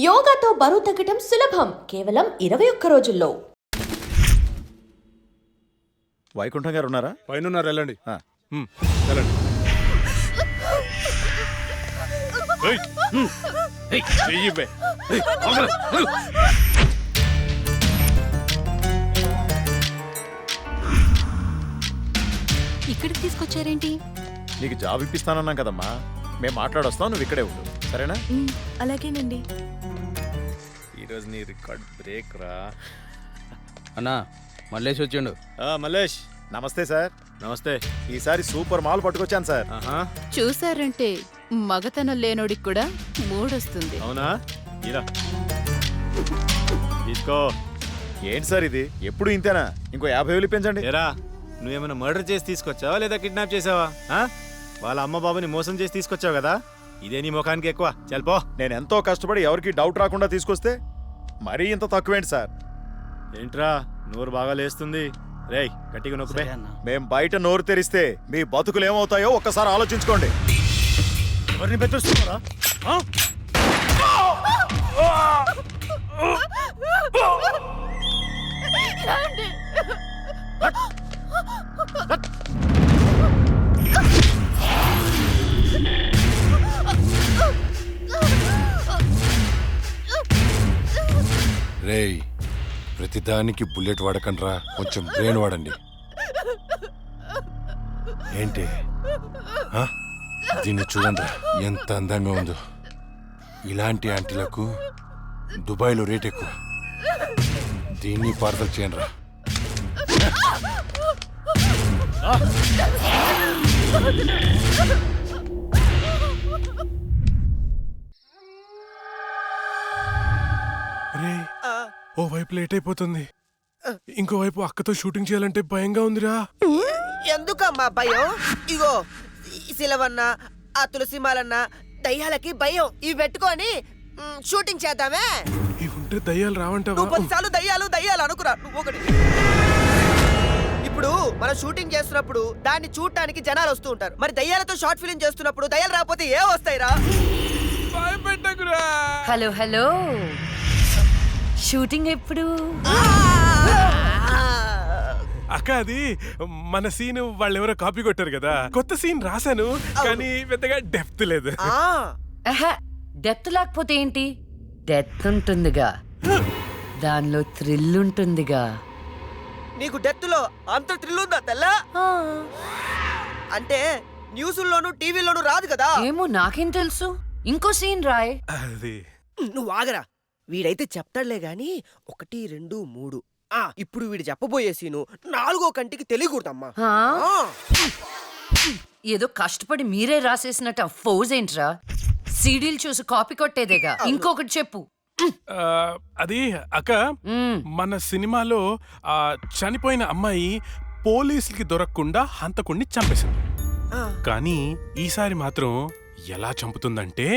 యోగాతో బరువు తగ్గటం సులభం కేవలం 21 రోజుల్లో. వైకుంఠం గారు ఉన్నారా? పైన ఉన్నారు, వెళ్ళండి. వెళ్ళండి. ఇక్కడికి తీసుకొచ్చారేంటి? నీకు జాబ్ ఇప్పిస్తానన్నాం కదమ్మా, మేము మాట్లాడొస్తాం, నువ్వు ఇక్కడే ఉండు, సరేనా? అలాగేనండి. ఈరోజు నీ రికార్డ్ బ్రేక్ రా. అన్నా మల్లేష్ వచ్చిండు. మల్లేష్, నమస్తే సార్. నమస్తే. ఈసారి సూపర్ మాల్ పట్టుకొచ్చాను సార్. చూసారంటే మగతనం లేనోడికి కూడా మూడొస్తుంది. అవునా? ఇలా తీసుకో. ఏంటి సార్ ఇది, ఎప్పుడు ఇంతేనా? ఇంకో 50,000 పెంచండి. ఏరా, నువ్వేమైనా మర్డర్ చేసి తీసుకొచ్చావా లేదా కిడ్నాప్ చేసావా? వాళ్ళ అమ్మ బాబుని మోసం చేసి తీసుకొచ్చావు కదా, ఇదే నీ ముఖానికి ఎక్కువ. చల్పో. నేను ఎంతో కష్టపడి ఎవరికి డౌట్ రాకుండా తీసుకొస్తే మరీ ఇంత తక్కువేంటి సార్? ఏంట్రా నోరు బాగా లేస్తుంది? రేయ్, గట్టిగా నొక్కుపే. మేం బయట నోరు తెరిస్తే మీ బతుకులు ఏమవుతాయో ఒక్కసారి ఆలోచించుకోండి. ఎవరిని బెదిరిస్తున్నారా? రేయ్, ప్రతిదానికి బుల్లెట్ వాడకండ్రా, కొంచెం బ్రెయిన్ వాడండి. ఏంటి దీన్ని చూడండి, ఎంత అందంగా ఉందో. ఇలాంటి ఆంటీలకు దుబాయ్లో రేట్ ఎక్కువ. దీన్ని పార్సల్ చేయండి రా. రే, ఓ వైపు లేట్ అయిపోతుంది, ఇంకోవైపు అక్కతో షూటింగ్ చేయాలంటే భయంగా ఉందిరా. ఎందుకమ్మా భయం? ఇగో శిలవన్న, ఆ తులసిమాలన్న దయ్యాలకి భయం. ఇవి పెట్టుకొని షూటింగ్ చేద్దామే. ఇవి ఉంటే దయ్యాలు రావంటావా? నువ్వు 10 సార్లు దయ్యాలు దయ్యాలు అనుకురా. నువ్వు ఒకటి. ఇప్పుడు మనం షూటింగ్ చేస్తున్నప్పుడు దాన్ని చూడటానికి జనాలు వస్తూ ఉంటారు. మరి దయ్యాలతో షార్ట్ ఫిల్మ్ చేస్తున్నప్పుడు దయ్యాలు రాకపోతే ఏ వస్తాయిరా? హలో హలో, షూటింగ్ ఎప్పుడు? అక్క, అది మన సీన్ వాళ్ళెవరో కాపీ కొట్టారు కదా, కొత్త సీన్ రాశాను కానీ పెద్దగా డెప్త్ లేదు. డెప్త్ లేకపోతే ఏంటి, డెత్ ఉంటుందిగా, దానిలో థ్రిల్ ఉంటుందిగా. నీకు డెత్ లో అంత థ్రిల్ ఉందా తెల్లా? అంటే న్యూస్లోను టీవీలోను రాదు కదా. ఏమో, నాకేం తెలుసు. ఇంకో సీన్ రాయ్. అది నువ్వు ఆగరా, వీడైతే చెప్తాడులే గాని 1, 2, 3. ఇప్పుడు వీడు చెప్పబోయే సీను 4వ కంటికి తెలియకూడదమ్మా. ఏదో కష్టపడి మీరే రాసేసినట్టు ఫోజ్ ఏంట్రా? సీడీలు చూసి కాపీ కొట్టేదేగా. ఇంకొకటి చెప్పు. అది అక్క, మన సినిమాలో చనిపోయిన అమ్మాయి పోలీసులకి దొరకకుండా హంతకుణ్ణి చంపేసింది. కానీ ఈసారి మాత్రం ఎలా చంపుతుందంటే,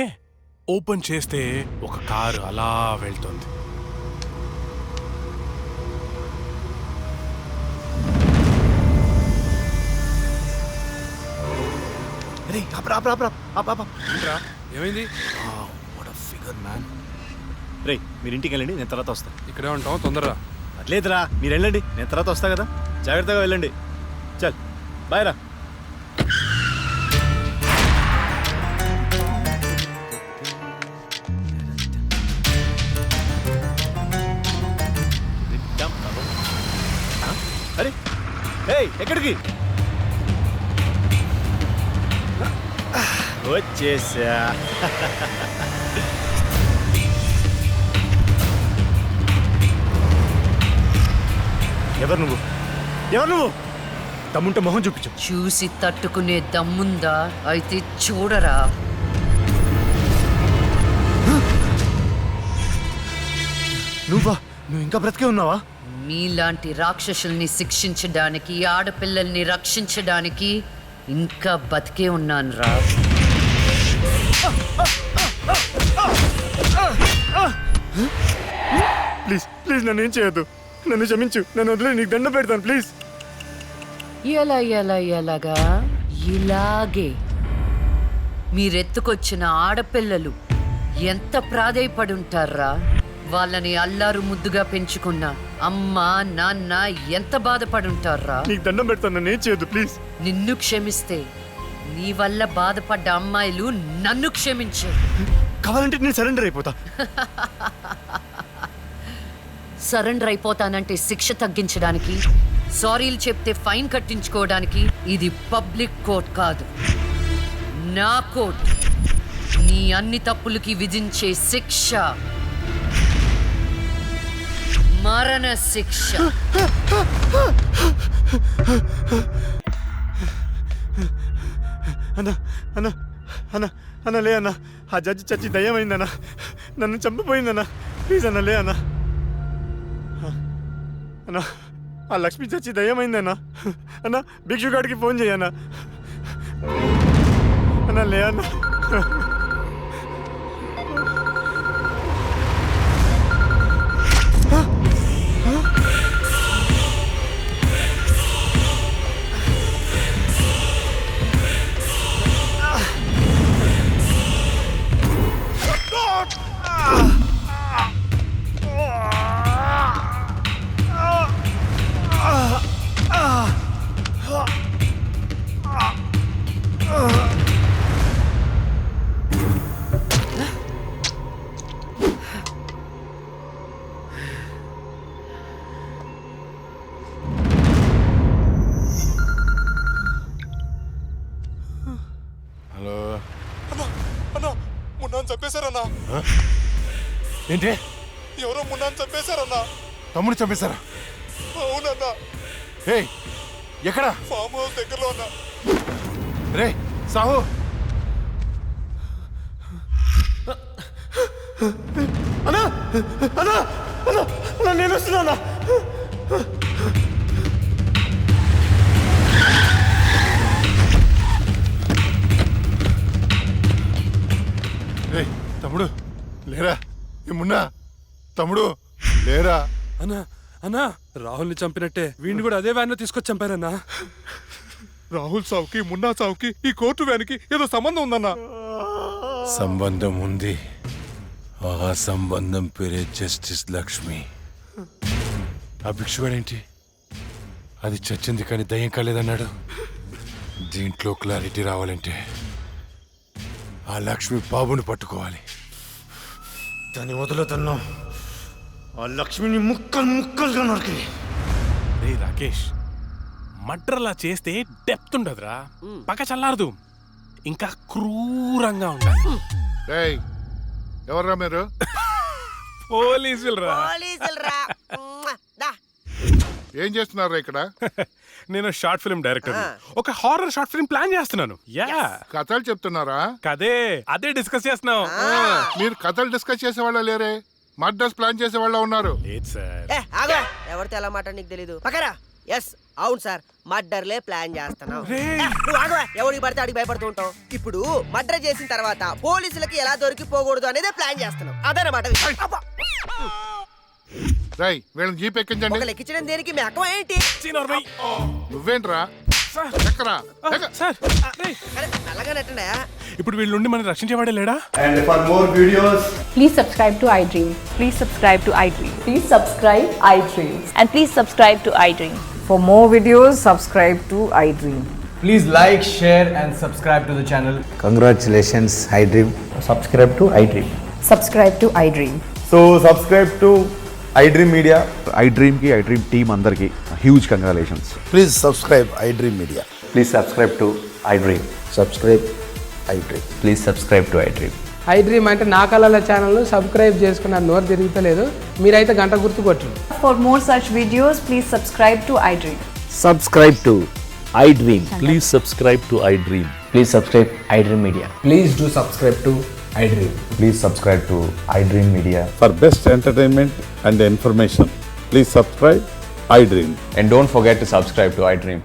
ఓపెన్ చేస్తే ఒక కారు అలా వెళ్తుంది. ఏమైంది? రే, మీరు ఇంటికి వెళ్ళండి, నేను తర్వాత వస్తా. ఇక్కడే ఉంటాం, తొందరగా. అట్లేదురా, మీరు వెళ్ళండి, నేను తర్వాత వస్తా కదా. జాగ్రత్తగా వెళ్ళండి. చల్, బాయ్ రా. అరే, ఎక్కడికి వచ్చేసా? ఎవరు నువ్వు? ఎవరు నువ్వు? తమ్ముంటే మొహం చూపించు. చూసి తట్టుకునే దమ్ముందా? అయితే చూడరా. నువ్వు ఇంకా బ్రతికే ఉన్నావా? మీలాంటి రాక్షసుల్ని శిక్షించడానికి, ఆడపిల్లల్ని రక్షించడానికి ఇంకా బతికే ఉన్నాను రా. ప్లీజ్ ప్లీజ్, నన్ను ఏం చేయొద్దు, నన్ను క్షమించు, నన్ను వదిలే, నీకు దండం పెడతాను ప్లీజ్. ఎలాగా? ఇలాగే మీరెత్తుకొచ్చిన ఆడపిల్లలు ఎంత ప్రాధేయపడుంటారా? వాళ్ళని అల్లారు ముద్దుగా పెంచుకున్న అమ్మ నాన్న ఎంత బాధపడుంటారా? నీకు దండం పెడతాను, నన్ను ఏం చేయొద్దు ప్లీజ్. నిన్ను క్షమిస్తే నీ వల్ల బాధపడ్డ అమ్మాయిలు నన్ను క్షమించే. కావాలంటే నేను సరెండర్ అయిపోతా. సరెండర్ అయిపోతానంటే శిక్ష తగ్గించడానికి, సారీలు చెప్తే ఫైన్ కట్టించుకోవడానికి ఇది పబ్లిక్ కోర్ట్ కాదు, నా కోర్ట్. నీ అన్ని తప్పులకి విధించే శిక్ష మరణ శిక్ష. అన్నా అన్నా అన్నా అన్న లే అన్న, ఆ జడ్జి చచ్చి దయ్యమైందన్నా, నన్ను చంపిపోయిందన్నా. ప్లీజ్ అన్న లే అన్న. అన్నా ఆ లక్ష్మి చచ్చి దయ్యమైందన్నా. అన్న భిక్షుగాడికి ఫోన్ చేయన్నా. అన్న లే అన్న. హలో అన్నా మున్నాను చంపేశారన్నా. ఏంటి? ఎవరో మున్నాను చంపేశారన్నా. తమ్ముడు చంపేశారా? అవునన్నా, ఏయ్ ఎక్కడ? ఫామ్ హౌస్ దగ్గరలో ఉన్నా. రే సాహు, అన్నా అన్నా అన్నా అన్నా నేను వస్తున్నా. రే తమ్ముడు లేరా? ఏమున్నా తమ్ముడు లేరా? అన్నా అన్నా, రాహుల్ని చంపినట్టే వీడిని కూడా అదే వ్యాన్ లో తీసుకొచ్చి చంపారన్నా. రాహుల్ సావుకి మున్నా సావుకి ఈ కోర్టు వ్యాన్కి ఏదో సంబంధం ఉందన్నా. సంబంధం ఉంది. ఆ సంబంధం పేరే జస్టిస్ లక్ష్మి. ఆ భిక్షుగాడేంటి అది చచ్చింది కానీ దయ్యం కాలేదన్నాడు. దీంట్లో క్లారిటీ రావాలంటే ఆ లక్ష్మి బాబుని పట్టుకోవాలి. దాన్ని వదులుతున్నా. ఆ లక్ష్మిని ముక్కలు ముక్కలుగా నరికి. రే రాకేష్, మర్డర్లా చేస్తే డెప్త్ ఉండదురా, పక్క చల్లారదు, ఇంకా క్రూరంగా ఉండాలి. ఎవర్రా మీరు? పోలీసులు రా. ఏం చేస్తున్నారా ఇక్కడ? నేను షార్ట్ ఫిల్మ్ డైరెక్టర్, ఒక హారర్ షార్ట్ ఫిల్మ్ ప్లాన్ చేస్తున్నాను. యా, కథలు చెప్తున్నారా? కదే అదే డిస్కస్ చేస్తున్నాం. మీరు కథలు డిస్కస్ చేసే వాళ్ళ లేరే, మర్డర్స్ ప్లాన్ చేసే వాళ్ళ ఉన్నారు. లేదు సార్. ఎవరితో ఎలా మాట నీకు తెలీదు. పక్కరా. ఎస్ అవును సార్, మర్డర్లే ప్లాన్ చేస్తున్నాం. రే. ఎవరికి పడితే అడిగి భయపడుతూ ఉంటాం. ఇప్పుడు మర్డర్ చేసిన తర్వాత పోలీసులకి ఎలా దొరికిపోకూడదు అనేది ప్లాన్ చేస్తున్నాం. అదనమాట విషయం. రై వీళ్ళని జీప్ ఎక్కించండి. ఒక లెక్కించడం దేనికి మీ అక్కం ఏంటి? నువ్వేంట్రా? సార్. ఎక్కరా? సార్, రే. అలాగే నెట్టండా. ఇప్పుడు వీళ్ళ నుండి మనం రక్షించేవాడే లేడా? And for more videos, please subscribe to iDream. Please subscribe to iDream. Please subscribe iDream. And please subscribe to iDream. for more videos, subscribe to iDream. Please like, share and subscribe to the channel. Congratulations, iDream. Subscribe to iDream. Subscribe to iDream. So subscribe to iDream Media. iDream ki iDream team andarki huge congratulations. Please subscribe iDream Media. Please subscribe to iDream. Subscribe iDream. Please subscribe to iDream. iDream అంటే నా కళల channel subscribe చేసుకున్న నోరు తిరుగుతలేదు. మీరైతే గంట గుర్తు కొట్టండి. For more such videos, please subscribe to iDream. Subscribe to iDream. Please subscribe to iDream. Please subscribe iDream Media. Please do subscribe to iDream. Please subscribe to iDream Media. For best entertainment and information, please subscribe iDream. And don't forget to subscribe to iDream.